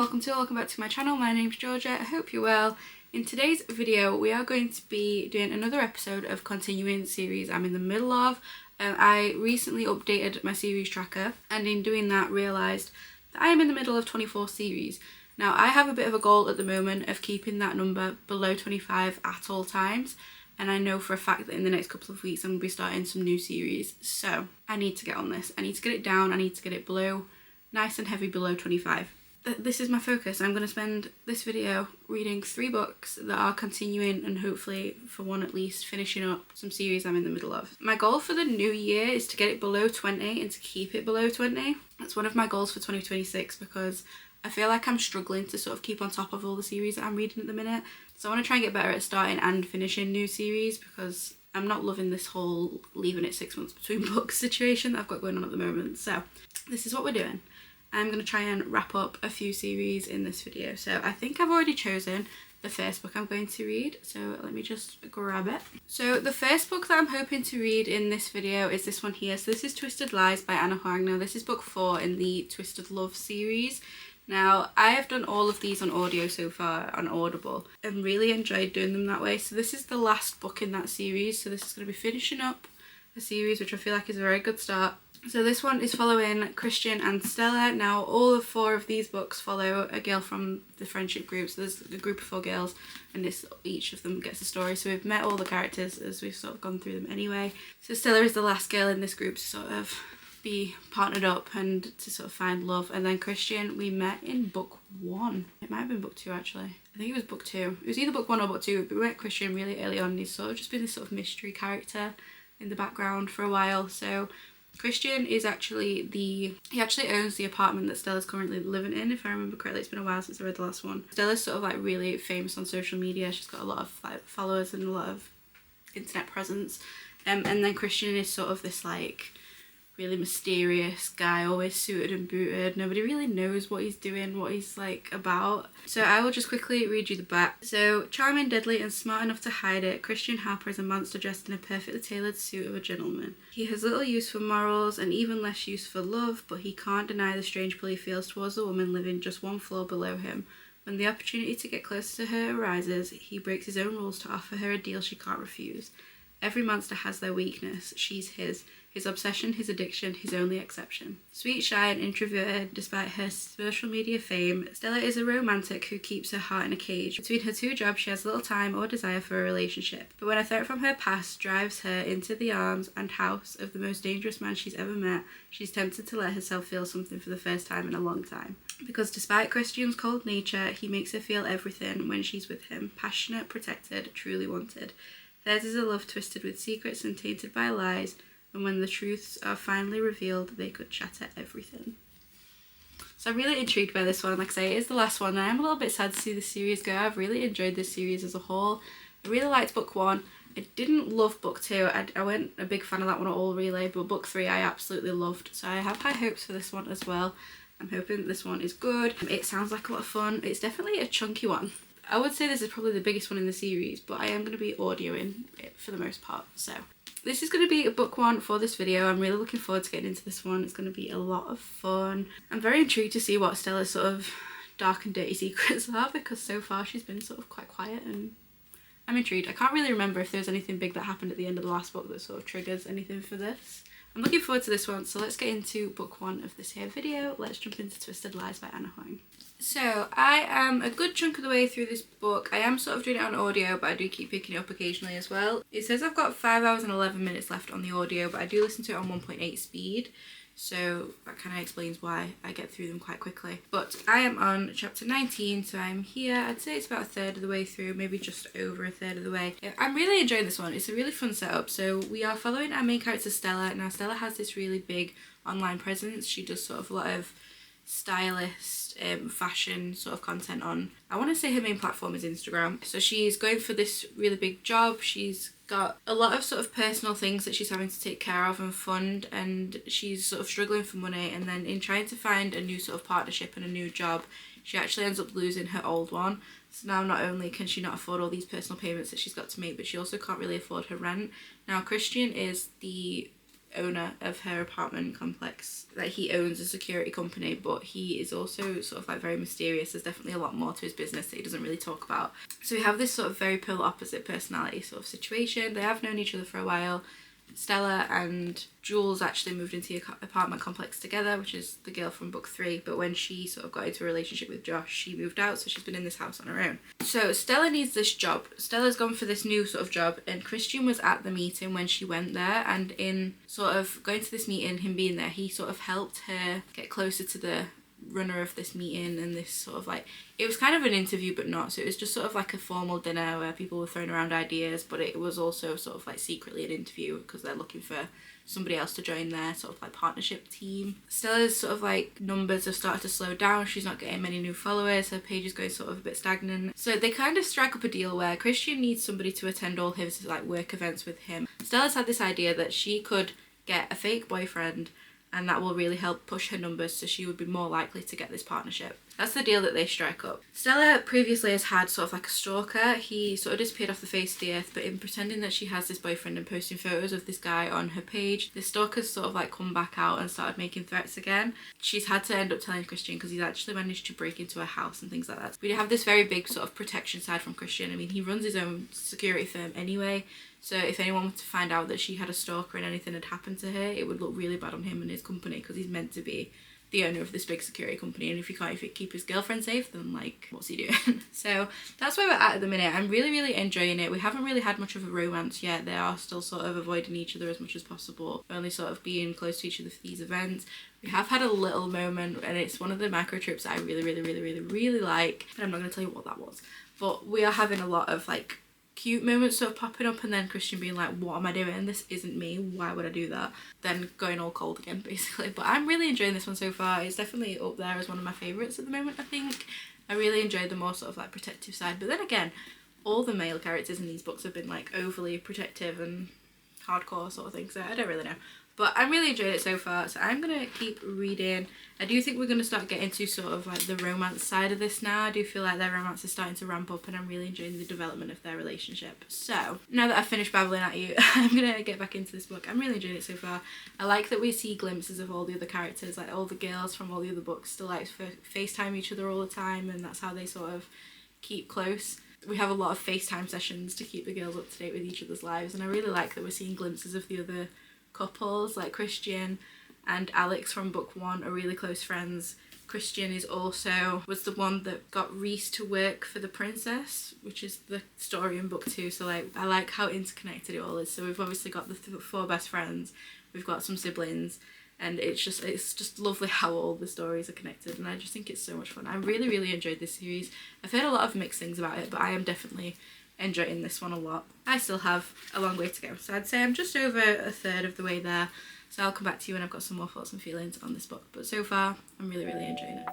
welcome back to my channel. My name's Georgia. I hope you're well. In today's video we are going to be doing another episode of continuing the series I'm in the middle of. I recently updated my series tracker and in doing that realised that I am in the middle of 24 series. Now I have a bit of a goal at the moment of keeping that number below 25 at all times, and I know for a fact that in the next couple of weeks I'm going to be starting some new series, so I need to get on this. I need to get it down, I need to get it below, nice and heavy below 25. This is my focus. I'm going to spend this video reading 3 books that are continuing and hopefully, for one at least, finishing up some series I'm in the middle of. My goal for the new year is to get it below 20 and to keep it below 20. That's one of my goals for 2026 because I feel like I'm struggling to sort of keep on top of all the series that I'm reading at the minute. So I want to try and get better at starting and finishing new series because I'm not loving this whole leaving it 6 months between books situation that I've got going on at the moment. So this is what we're doing. I'm going to try and wrap up a few series in this video. So I think I've already chosen the first book I'm going to read, so let me just grab it. So the first book that I'm hoping to read in this video is this one here. So this is Twisted Lies by Anna Huang. Now this is book 4 in the Twisted Love series. Now I have done all of these on audio so far on Audible and really enjoyed doing them that way. So this is the last book in that series. So this is going to be finishing up a series which I feel like is a very good start. So this one is following Christian and Stella. Now all 4 of these books follow a girl from the friendship group. So there's a group of 4 girls and each of them gets a story. So we've met all the characters as we've sort of gone through them anyway. So Stella is the last girl in this group to sort of be partnered up and to sort of find love. And then Christian we met in book 1. It might have been book 2 actually. I think it was book 2. It was either book 1 or book 2, but we met Christian really early on and he's sort of just been this sort of mystery character in the background for a while. So Christian is actually he actually owns the apartment that Stella's currently living in, if I remember correctly. It's been a while since I read the last one. Stella's sort of like really famous on social media. She's got a lot of like followers and a lot of internet presence. And then Christian is sort of this like really mysterious guy, always suited and booted. Nobody really knows what he's doing, what he's like about. So I will just quickly read you the back. So, charming, deadly and smart enough to hide it, Christian Harper is a monster dressed in a perfectly tailored suit of a gentleman. He has little use for morals and even less use for love, but he can't deny the strange pull he feels towards a woman living just one floor below him. When the opportunity to get closer to her arises, he breaks his own rules to offer her a deal she can't refuse. Every monster has their weakness. She's his. His obsession, his addiction, his only exception. Sweet, shy and introverted despite her social media fame, Stella is a romantic who keeps her heart in a cage. Between her 2 jobs, she has little time or desire for a relationship. But when a threat from her past drives her into the arms and house of the most dangerous man she's ever met, she's tempted to let herself feel something for the first time in a long time. Because despite Christian's cold nature, he makes her feel everything when she's with him. Passionate, protected, truly wanted. Theirs is a love twisted with secrets and tainted by lies, and when the truths are finally revealed, they could shatter everything. So I'm really intrigued by this one. Like I say, it is the last one, and I'm a little bit sad to see the series go. I've really enjoyed this series as a whole. I really liked book 1. I didn't love book 2. I wasn't a big fan of that one at all, really, but book 3 I absolutely loved. So I have high hopes for this one as well. I'm hoping this one is good. It sounds like a lot of fun. It's definitely a chunky one. I would say this is probably the biggest one in the series, but I am going to be audioing it for the most part, so. This is going to be a book 1 for this video. I'm really looking forward to getting into this one. It's going to be a lot of fun. I'm very intrigued to see what Stella's sort of dark and dirty secrets are because so far she's been sort of quite quiet and I'm intrigued. I can't really remember if there's anything big that happened at the end of the last book that sort of triggers anything for this. I'm looking forward to this one, so let's get into book 1 of this here video. Let's jump into Twisted Lies by Anna Huang. So I am a good chunk of the way through this book. I am sort of doing it on audio, but I do keep picking it up occasionally as well. It says I've got 5 hours and 11 minutes left on the audio, but I do listen to it on 1.8 speed. So that kind of explains why I get through them quite quickly. But I am on chapter 19, so I'm here. I'd say it's about a third of the way through, maybe just over a third of the way. I'm really enjoying this one. It's a really fun setup. So we are following our main character Stella. Now Stella has this really big online presence. She does sort of a lot of stylist fashion sort of content on, I want to say her main platform is Instagram. So she's going for this really big job. She's got a lot of sort of personal things that she's having to take care of and fund, and she's sort of struggling for money, and then in trying to find a new sort of partnership and a new job, she actually ends up losing her old one. So now not only can she not afford all these personal payments that she's got to make, but she also can't really afford her rent. Now Christian is the owner of her apartment complex. Like, he owns a security company, but he is also sort of like very mysterious. There's definitely a lot more to his business that he doesn't really talk about. So we have this sort of very polar opposite personality sort of situation. They have known each other for a while. Stella and Jules actually moved into the apartment complex together, which is the girl from book 3, but when she sort of got into a relationship with Josh, she moved out, so she's been in this house on her own. So Stella needs this job. Stella's gone for this new sort of job, and Christian was at the meeting when she went there, and in sort of going to this meeting, him being there, he sort of helped her get closer to the runner of this meeting, and this sort of like, it was kind of an interview but not, so it was just sort of like a formal dinner where people were throwing around ideas, but it was also sort of like secretly an interview because they're looking for somebody else to join their sort of like partnership team. Stella's sort of like numbers have started to slow down. She's not getting many new followers. Her page is going sort of a bit stagnant. So they kind of strike up a deal where Christian needs somebody to attend all his like work events with him. Stella's had this idea that she could get a fake boyfriend, and that will really help push her numbers, so she would be more likely to get this partnership. That's the deal that they strike up. Stella previously has had sort of like a stalker. He sort of disappeared off the face of the earth, but in pretending that she has this boyfriend and posting photos of this guy on her page, the stalker's sort of like come back out and started making threats again. She's had to end up telling Christian because he's actually managed to break into her house and things like that. We have this very big sort of protection side from Christian. I mean, he runs his own security firm anyway, so if anyone was to find out that she had a stalker and anything had happened to her, it would look really bad on him and his company, because he's meant to be the owner of this big security company, and if he can't keep his girlfriend safe, then like, what's he doing? So that's where we're at the minute. I'm really enjoying it. We haven't really had much of a romance yet. They are still sort of avoiding each other as much as possible, only sort of being close to each other for these events. We have had a little moment, and it's one of the macro trips that I really like, and I'm not going to tell you what that was, but we are having a lot of like cute moments sort of popping up, and then Christian being like, what am I doing? This isn't me. Why would I do that? Then going all cold again, basically. But I'm really enjoying this one so far. It's definitely up there as one of my favourites at the moment, I think. I really enjoyed the more sort of like protective side. But then again, all the male characters in these books have been like overly protective and hardcore sort of thing, so I don't really know. But I'm really enjoying it so far, so I'm going to keep reading. I do think we're going to start getting to sort of like the romance side of this now. I do feel like their romance is starting to ramp up, and I'm really enjoying the development of their relationship. So now that I've finished babbling at you, I'm going to get back into this book. I'm really enjoying it so far. I like that we see glimpses of all the other characters, like all the girls from all the other books still like FaceTime each other all the time, and that's how they sort of keep close. We have a lot of FaceTime sessions to keep the girls up to date with each other's lives, and I really like that we're seeing glimpses of the other couples, like Christian and Alex from book 1 are really close friends. Christian was the one that got Reese to work for the princess, which is the story in book 2. So like, I like how interconnected it all is. So we've obviously got the 4 best friends, we've got some siblings, and it's just lovely how all the stories are connected, and I just think it's so much fun. I really enjoyed this series. I've heard a lot of mixed things about it, but I am definitely enjoying this one a lot. I still have a long way to go, so I'd say I'm just over a third of the way there, so I'll come back to you when I've got some more thoughts and feelings on this book, but so far I'm really enjoying it.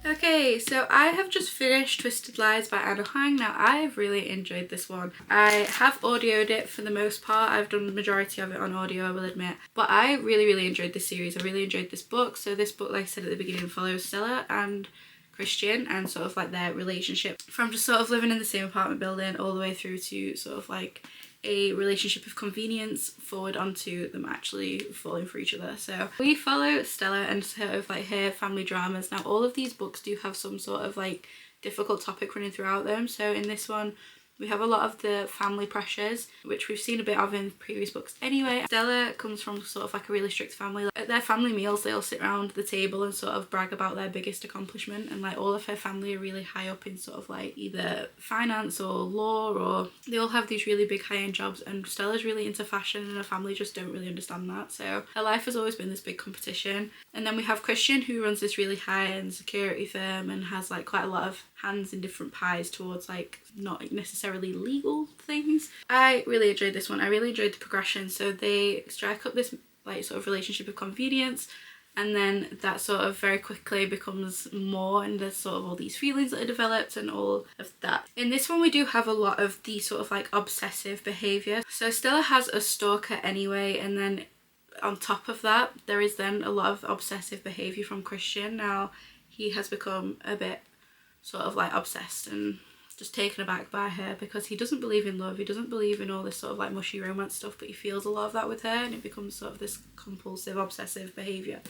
Okay, so I have just finished Twisted Lies by Anna Huang. Now, I have really enjoyed this one. I have audioed it for the most part. I've done the majority of it on audio, I will admit. But I really enjoyed this series. I really enjoyed this book. So this book, like I said at the beginning, follows Stella and Christian and sort of like their relationship from just sort of living in the same apartment building all the way through to sort of like a relationship of convenience forward onto them actually falling for each other. So we follow Stella and sort of like her family dramas. Now, all of these books do have some sort of like difficult topic running throughout them. So in this one, we have a lot of the family pressures, which we've seen a bit of in previous books anyway. Stella comes from sort of like a really strict family. At their family meals, they all sit around the table and sort of brag about their biggest accomplishment, and like all of her family are really high up in sort of like either finance or law, or they all have these really big high-end jobs, and Stella's really into fashion and her family just don't really understand that. So her life has always been this big competition. And then we have Christian, who runs this really high-end security firm and has like quite a lot of hands in different pies towards like not necessarily legal things. I really enjoyed this one. I really enjoyed the progression. So they strike up this like sort of relationship of convenience, and then that sort of very quickly becomes more, and there's sort of all these feelings that are developed and all of that. In this one, we do have a lot of the sort of like obsessive behaviour. So Stella has a stalker anyway, and then on top of that, there is then a lot of obsessive behaviour from Christian. Now, he has become a bit sort of like obsessed and just taken aback by her because he doesn't believe in love, he doesn't believe in all this sort of like mushy romance stuff, but he feels a lot of that with her, and it becomes sort of this compulsive obsessive behaviour.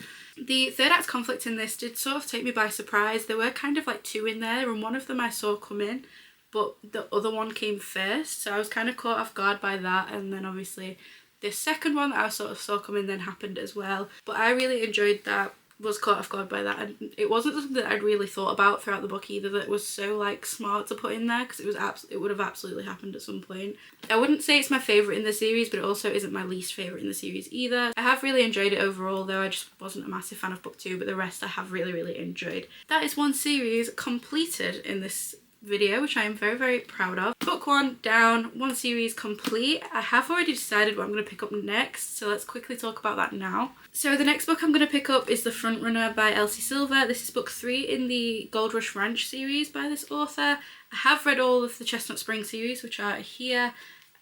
The third act conflict in this did sort of take me by surprise. There were kind of like two in there, and one of them I saw come in, but the other one came first, so I was kind of caught off guard by that. And then obviously this second one that I sort of saw come in then happened as well, but I really enjoyed that, was caught off guard by that, and it wasn't something that I'd really thought about throughout the book either, that was so like smart to put in there, because it would have absolutely happened at some point. I wouldn't say it's my favourite in the series, but it also isn't my least favourite in the series either. I have really enjoyed it overall, though I just wasn't a massive fan of book 2, but the rest I have really enjoyed. That is one series completed in this video, which I am very proud of. Book 1 down, one series complete. I have already decided what I'm going to pick up next, so let's quickly talk about that now. So the next book I'm going to pick up is The Frontrunner by Elsie Silver. This is book 3 in the Gold Rush Ranch series by this author. I have read all of the Chestnut Spring series, which are here,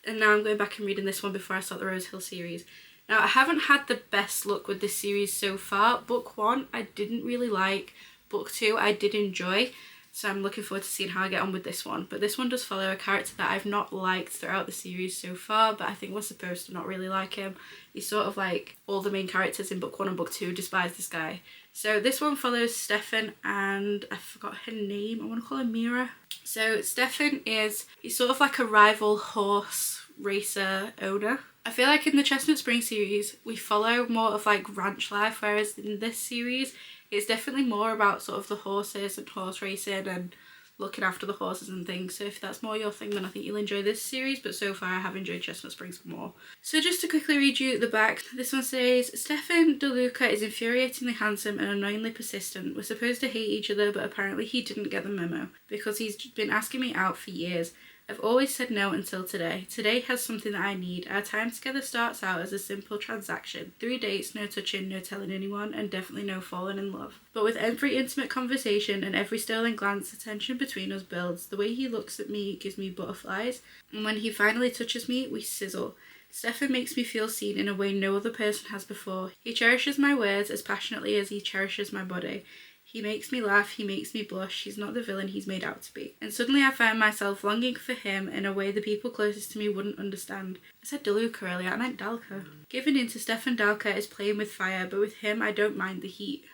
and now I'm going back and reading this one before I start the Rose Hill series. Now, I haven't had the best luck with this series so far. Book 1 I didn't really like, book 2 I did enjoy. So I'm looking forward to seeing how I get on with this one. But this one does follow a character that I've not liked throughout the series so far, but I think we're supposed to not really like him. He's sort of like all the main characters in book 1 and book 2 despise this guy. So this one follows Stefan and I forgot her name. I want to call her Mira. So Stefan he's sort of like a rival horse racer owner. I feel like in the Chestnut Spring series we follow more of like ranch life, whereas in this series it's definitely more about sort of the horses and horse racing and looking after the horses and things. So if that's more your thing, then I think you'll enjoy this series, but so far I have enjoyed Chestnut Springs more. So just to quickly read you the back, this one says, Stefan DeLuca is infuriatingly handsome and annoyingly persistent. We're supposed to hate each other, but apparently he didn't get the memo, because he's been asking me out for years. I've always said no until today. Today has something that I need. Our time together starts out as a simple transaction. 3 dates, no touching, no telling anyone, and definitely no falling in love. But with every intimate conversation and every stolen glance, the tension between us builds. The way he looks at me gives me butterflies, and when he finally touches me, we sizzle. Stefan makes me feel seen in a way no other person has before. He cherishes my words as passionately as he cherishes my body. He makes me laugh, he makes me blush, he's not the villain he's made out to be. And suddenly I find myself longing for him in a way the people closest to me wouldn't understand. I said DeLuca earlier, I meant Dalka. Giving in to Stefan Dalka is playing with fire, but with him I don't mind the heat.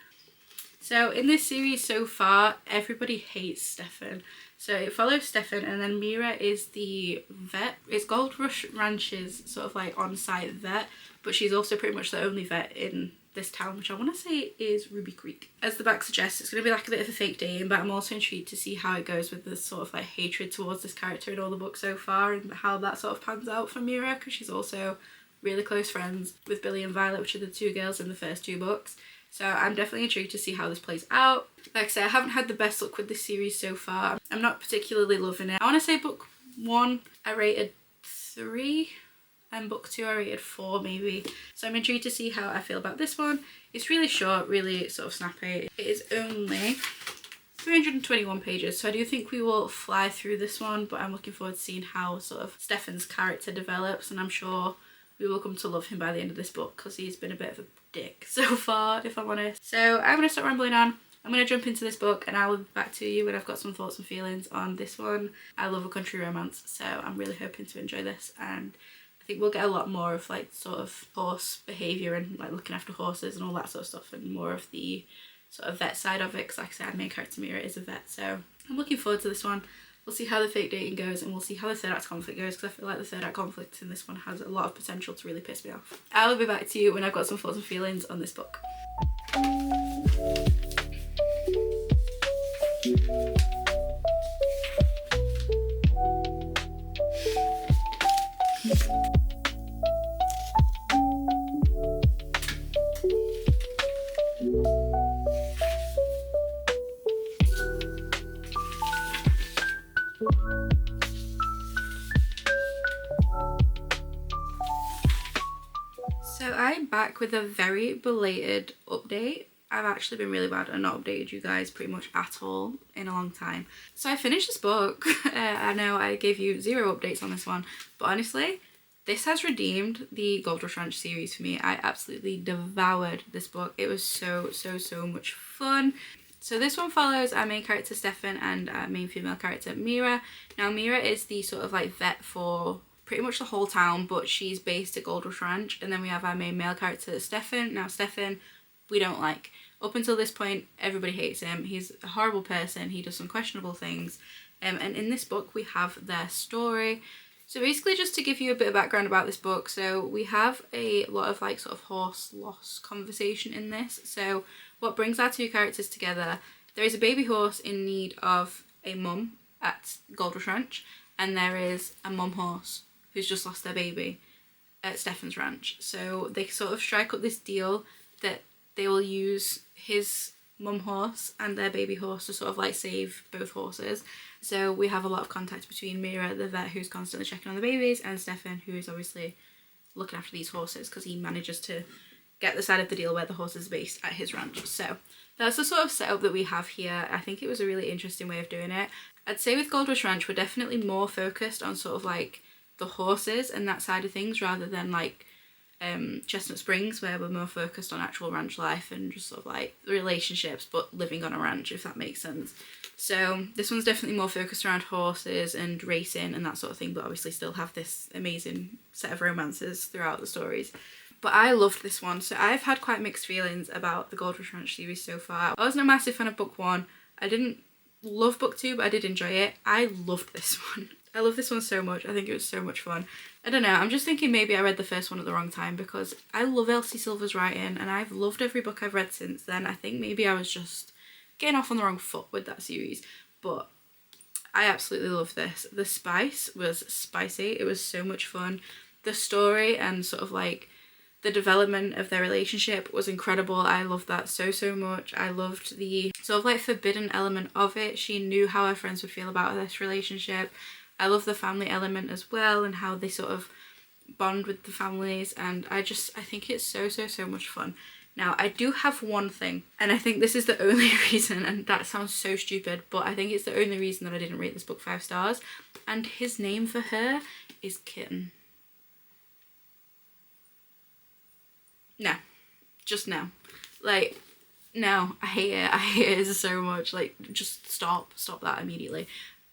So in this series so far, everybody hates Stefan. So it follows Stefan, and then Mira is the vet. It's Gold Rush Ranch's sort of like on-site vet, but she's also pretty much the only vet in this town, which I want to say is Ruby Creek. As the back suggests, it's going to be like a bit of a fake dating, but I'm also intrigued to see how it goes with this sort of like hatred towards this character in all the books so far, and how that sort of pans out for Mira, because she's also really close friends with Billy and Violet, which are the two girls in the first 2 books. So I'm definitely intrigued to see how this plays out. Like I said, I haven't had the best luck with this series so far. I'm not particularly loving it. I want to say book 1 I rated 3, and book 2 I rated 4 maybe. So I'm intrigued to see how I feel about this one. It's really short, really sort of snappy. It is only 321 pages, so I do think we will fly through this one, but I'm looking forward to seeing how sort of Stefan's character develops, and I'm sure we will come to love him by the end of this book, because he's been a bit of a dick so far, if I'm honest. So I'm going to stop rambling on. I'm going to jump into this book, and I'll be back to you when I've got some thoughts and feelings on this one. I love a country romance, so I'm really hoping to enjoy this, and I think we'll get a lot more of like sort of horse behaviour and like looking after horses and all that sort of stuff, and more of the sort of vet side of it, because like I said, main character Mira is a vet, so I'm looking forward to this one. We'll see how the fake dating goes, and we'll see how the third act conflict goes, because I feel like the third act conflict in this one has a lot of potential to really piss me off. I'll be back to you when I've got some thoughts and feelings on this book. So I'm back with a very belated update. I've actually been really bad and not updated you guys pretty much at all in a long time. So I finished this book. I know I gave you 0 updates on this one, but honestly, This has redeemed the Gold Rush Ranch series for me. I absolutely devoured this book. It was so much fun. So this one follows our main character Stefan and our main female character Mira. Now Mira is the sort of like vet for pretty much the whole town, but she's based at Gold Rush Ranch. And then we have our main male character Stefan. Now Stefan we don't like. Up until this point everybody hates him. He's a horrible person. He does some questionable things. And in this book we have their story. So basically, just to give you a bit of background about this book, so we have a lot of like sort of horse loss conversation in this. So what brings our two characters together, there is a baby horse in need of a mum at Gold Rush Ranch, and there is a mum horse who's just lost their baby at Stefan's ranch. So they sort of strike up this deal that they will use his mum horse and their baby horse to sort of like save both horses. So we have a lot of contact between Mira, the vet who's constantly checking on the babies, and Stefan, who is obviously looking after these horses because he manages to get the side of the deal where the horse is based at his ranch. So that's the sort of setup that we have here. I think it was a really interesting way of doing it. I'd say with Gold Rush Ranch we're definitely more focused on sort of like the horses and that side of things rather than like Chestnut Springs, where we're more focused on actual ranch life and just sort of like relationships but living on a ranch, if that makes sense. So this one's definitely more focused around horses and racing and that sort of thing, but obviously still have this amazing set of romances throughout the stories. But I loved this one. So I've had quite mixed feelings about the Gold Rush Ranch series so far. I wasn't a massive fan of book one. I didn't love book two, but I did enjoy it. I loved this one. I love this one so much. I think it was so much fun. I don't know, I'm just thinking maybe I read the first one at the wrong time because I love Elsie Silver's writing and I've loved every book I've read since then. I think maybe I was just getting off on the wrong foot with that series, but I absolutely love this. The spice was spicy. It was so much fun. The story and sort of like the development of their relationship was incredible. I loved that so much. I loved the sort of like forbidden element of it. She knew how her friends would feel about this relationship. I love the family element as well and how they sort of bond with the families, and I think it's so much fun. Now I do have one thing, and I think this is the only reason, and that sounds so stupid, but I think it's the only reason that I didn't rate this book 5 stars, and his name for her is Kitten. No. Just no. Like, no, I hate it. I hate it so much. Like, just stop that immediately.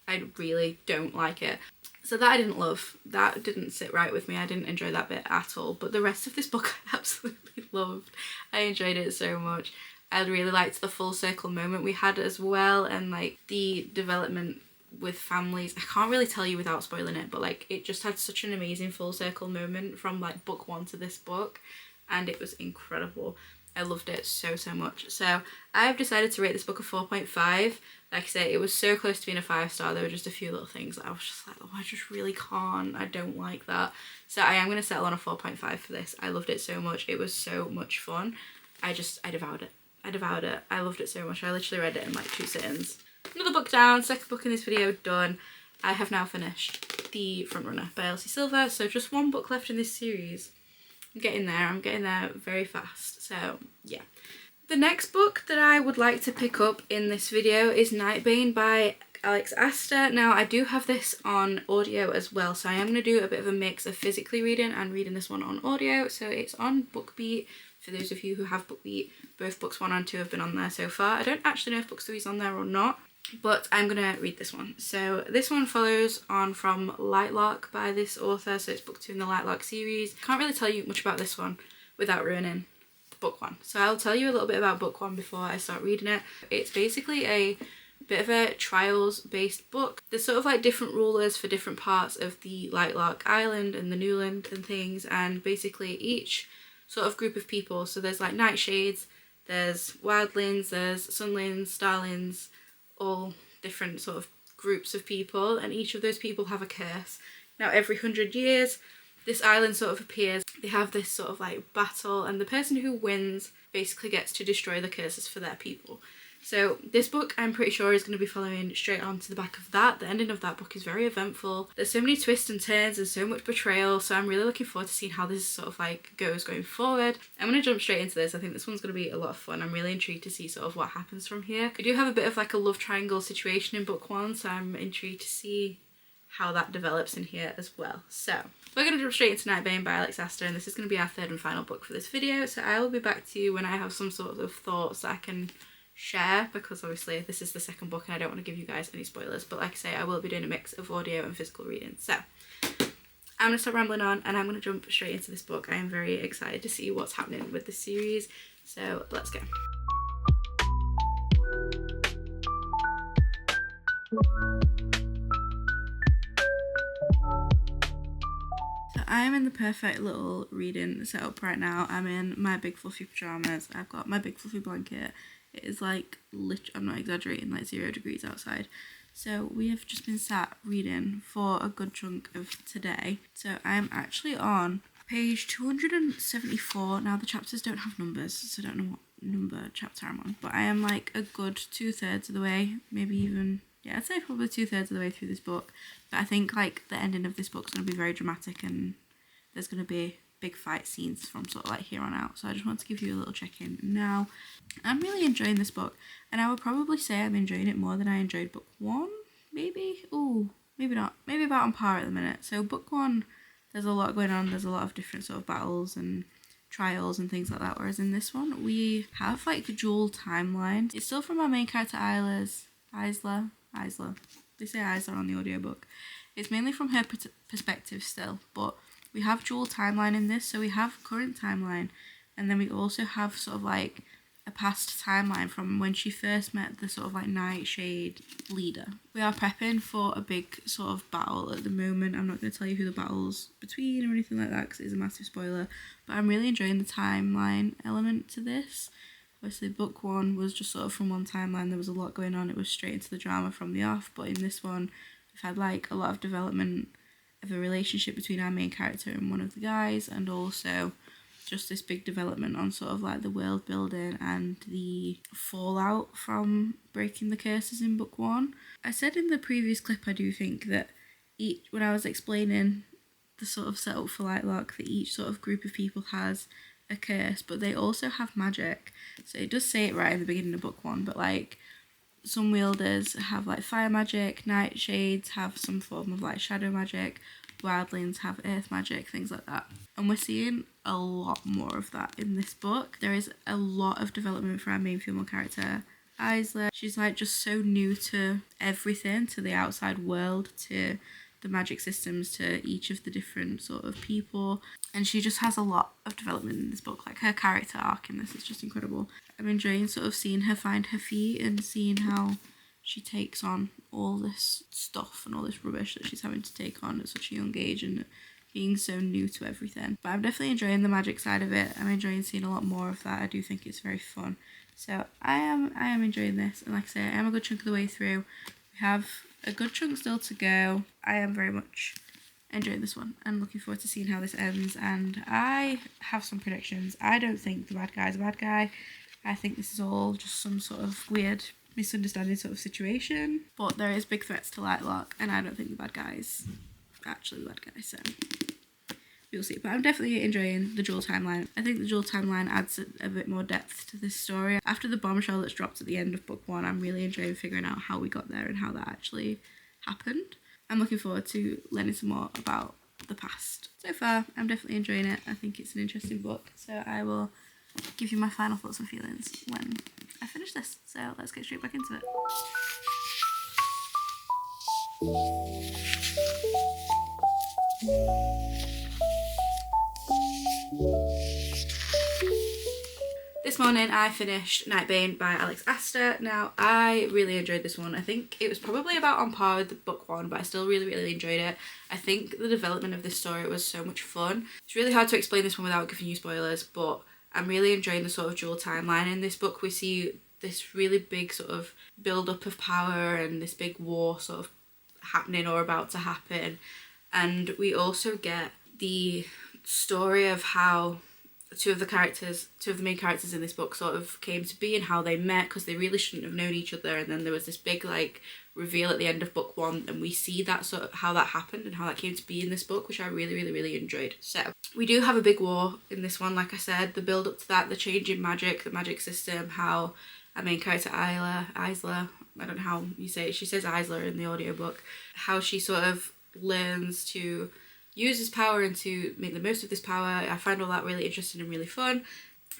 I really don't like it. So that I didn't love. That didn't sit right with me. I didn't enjoy that bit at all. But the rest of this book I absolutely loved. I enjoyed it so much. I really liked the full circle moment we had as well, and like the development with families. I can't really tell you without spoiling it, but like it just had such an amazing full circle moment from like book 1 to this book, and it was incredible. I loved it so much. So I've decided to rate this book a 4.5. Like I say, it was so close to being a 5 star. There were just a few little things that I was just like, oh, I just really can't. I don't like that. So I am going to settle on a 4.5 for this. I loved it so much. It was so much fun. I devoured it. I loved it so much. I literally read it in like 2 sittings. Another book down, second book in this video done. I have now finished The Frontrunner by Elsie Silver. So just one book left in this series. I'm getting there very fast. So yeah. The next book that I would like to pick up in this video is Nightbane by Alex Astor. Now I do have this on audio as well, so I am going to do a bit of a mix of physically reading and reading this one on audio. So it's on BookBeat. For those of you who have BookBeat, both books 1 and 2 have been on there so far. I don't actually know if book 3 is on there or not, but I'm going to read this one. So this one follows on from Lightlark by this author, so it's book 2 in the Lightlark series. Can't really tell you much about this one without ruining book 1. So I'll tell you a little bit about book 1 before I start reading it. It's basically a bit of a trials based book. There's sort of like different rulers for different parts of the Lightlark Island and the Newland and things, and basically each sort of group of people, so there's like Nightshades, there's Wildlings, there's Sunlings, Starlings, all different sort of groups of people, and each of those people have a curse. Now every 100 years this island sort of appears. They have this sort of like battle, and the person who wins basically gets to destroy the curses for their people. So this book I'm pretty sure is going to be following straight on to the back of that. The ending of that book is very eventful. There's so many twists and turns and so much betrayal, so I'm really looking forward to seeing how this sort of like goes going forward. I'm going to jump straight into this. I think this one's going to be a lot of fun. I'm really intrigued to see sort of what happens from here. We do have a bit of like a love triangle situation in book 1, so I'm intrigued to see how that develops in here as well. So we're going to jump straight into Nightbane by Alex Astor, and this is going to be our third and final book for this video. So I will be back to you when I have some sort of thoughts that I can share, because obviously this is the second book and I don't want to give you guys any spoilers, but like I say, I will be doing a mix of audio and physical reading. So I'm going to stop rambling on and I'm going to jump straight into this book. I am very excited to see what's happening with this series, so let's go. So I'm in the perfect little reading setup right now. I'm in my big fluffy pyjamas. I've got my big fluffy blanket. It is like, I'm not exaggerating, like 0 degrees outside. So we have just been sat reading for a good chunk of today. So I'm actually on page 274. Now the chapters don't have numbers, so I don't know what number chapter I'm on. But I am like a good 2/3 of the way, maybe even, yeah, I'd say probably 2/3 of the way through this book. But I think like the ending of this book's going to be very dramatic and there's going to be big fight scenes from sort of like here on out. So I just want to give you a little check-in now. I'm really enjoying this book, and I would probably say I'm enjoying it more than I enjoyed book one, maybe? Ooh, maybe not. Maybe about on par at the minute. So book one, there's a lot going on. There's a lot of different sort of battles and trials and things like that, whereas in this one we have like a dual timeline. It's still from our main character Isla. They say Isla on the audiobook. It's mainly from her perspective still, but we have dual timeline in this. So we have current timeline, and then we also have sort of like a past timeline from when she first met the sort of like Nightshade leader. We are prepping for a big sort of battle at the moment. I'm not going to tell you who the battle's between or anything like that because it's a massive spoiler, but I'm really enjoying the timeline element to this. Obviously book one was just sort of from one timeline, there was a lot going on, it was straight into the drama from the off, but in this one we've had like a lot of development of a relationship between our main character and one of the guys, and also just this big development on sort of like the world building and the fallout from breaking the curses in book one. I said in the previous clip I do think that when I was explaining the sort of setup for Lightlock, that each sort of group of people has a curse, but they also have magic. So it does say it right in the beginning of book one, but like some wielders have like fire magic, nightshades have some form of like shadow magic, wildlings have earth magic, things like that. And we're seeing a lot more of that in this book. There is a lot of development for our main female character, Isla. She's like just so new to everything, to the outside world, to the magic systems, to each of the different sort of people, and she just has a lot of development in this book. Like her character arc in this is just incredible. I'm enjoying sort of seeing her find her feet and seeing how she takes on all this stuff and all this rubbish that she's having to take on at such a young age and being so new to everything. But I'm definitely enjoying the magic side of it. I'm enjoying seeing a lot more of that. I do think it's very fun. So I am enjoying this, and like I say, I am a good chunk of the way through. We have a good chunk still to go. I am very much enjoying this one and looking forward to seeing how this ends, and I have some predictions. I don't think the bad guy's a bad guy. I think this is all just some sort of weird misunderstanding sort of situation, but there is big threats to Lightlock, and I don't think the bad guy's actually the bad guy, so we'll see. But I'm definitely enjoying the dual timeline. I think the dual timeline adds a bit more depth to this story. After the bombshell that's dropped at the end of book one, I'm really enjoying figuring out how we got there and how that actually happened. I'm looking forward to learning some more about the past. So far, I'm definitely enjoying it. I think it's an interesting book, so I will give you my final thoughts and feelings when I finish this. So let's get straight back into it. This morning I finished Nightbane by Alex Astor. Now I really enjoyed this one. I think it was probably about on par with the book one, but I still really enjoyed it. I think the development of this story was so much fun. It's really hard to explain this one without giving you spoilers, but I'm really enjoying the sort of dual timeline in this book. We see this really big sort of build up of power and this big war sort of happening or about to happen, and we also get the story of how two of the main characters in this book sort of came to be and how they met, because they really shouldn't have known each other, and then there was this big like reveal at the end of book one, and we see that sort of how that happened and how that came to be in this book, which I really enjoyed. So we do have a big war in this one, like I said, the build up to that, the change in magic, the magic system, how our main character Isla, I don't know how you say it, she says Isla in the audiobook, how she sort of learns to use his power and to make the most of this power. I find all that really interesting and really fun.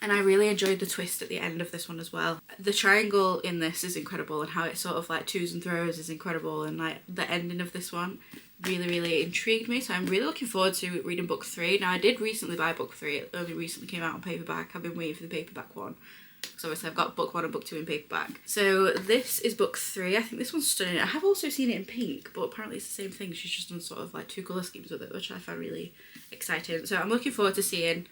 And I really enjoyed the twist at the end of this one as well. The triangle in this is incredible, and how it sort of like twos and throws is incredible, and like the ending of this one really intrigued me. So I'm really looking forward to reading book 3. Now I did recently buy book 3, it only recently came out on paperback. I've been waiting for the paperback one, because obviously I've got book 1 and book 2 in paperback. So this is book 3. I think this one's stunning. I have also seen it in pink, but apparently it's the same thing. She's just done sort of like 2 colour schemes with it, which I find really exciting. So I'm looking forward to seeing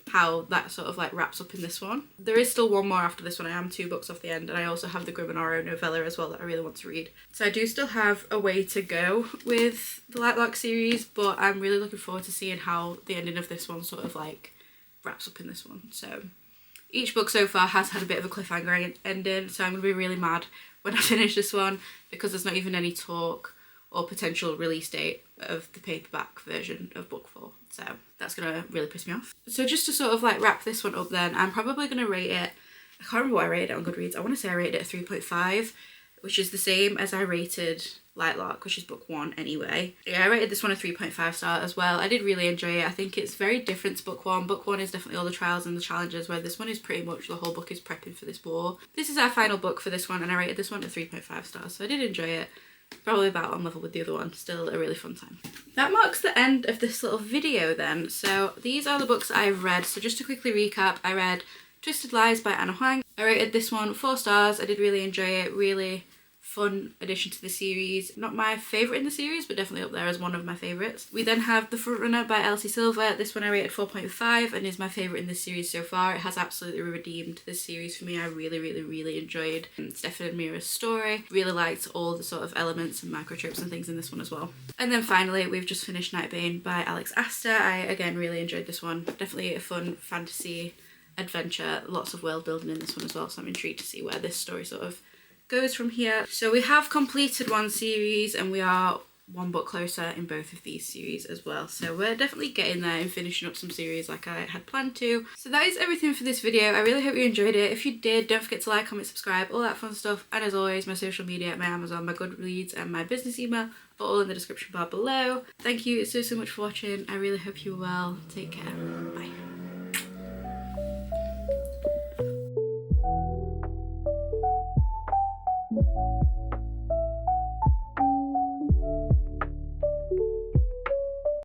how that sort of like wraps up in this one. There is still one more after this one. I am 2 books off the end, and I also have the Grim and Oro novella as well that I really want to read. So I do still have a way to go with the Lightlark series, but I'm really looking forward to seeing how the ending of this one sort of like wraps up in this one. So each book so far has had a bit of a cliffhanger ending, so I'm going to be really mad when I finish this one, because there's not even any talk or potential release date of the paperback version of book 4. So that's going to really piss me off. So just to sort of like wrap this one up then, I'm probably going to rate it, I can't remember what I rated it on Goodreads. I want to say I rated it a 3.5, which is the same as I rated Lightlark, which is book 1 anyway. Yeah, I rated this one a 3.5 star as well. I did really enjoy it. I think it's very different to book 1. Book 1 is definitely all the trials and the challenges, where this one is pretty much the whole book is prepping for this war. This is our final book for this one, and I rated this one a 3.5 stars, so I did enjoy it. Probably about on level with the other one. Still a really fun time. That marks the end of this little video then. So these are the books I've read. So just to quickly recap, I read Twisted Lies by Anna Huang. I rated this one 4 stars. I did really enjoy it. Really fun addition to the series. Not my favourite in the series, but definitely up there as one of my favourites. We then have The Frontrunner by Elsie Silver. This one I rated 4.5 and is my favourite in this series so far. It has absolutely redeemed this series for me. I really enjoyed Stefan and Mira's story. Really liked all the sort of elements and microtropes and things in this one as well. And then finally we've just finished Nightbane by Alex Aster. I again really enjoyed this one. Definitely a fun fantasy adventure. Lots of world building in this one as well, so I'm intrigued to see where this story sort of goes from here. So we have completed one series, and we are one book closer in both of these series as well. So we're definitely getting there and finishing up some series like I had planned to. So that is everything for this video. I really hope you enjoyed it. If you did, don't forget to like, comment, subscribe, all that fun stuff. And as always, my social media, my Amazon, my Goodreads and my business email are all in the description bar below. Thank you so much for watching. I really hope you're well. Take care. Bye.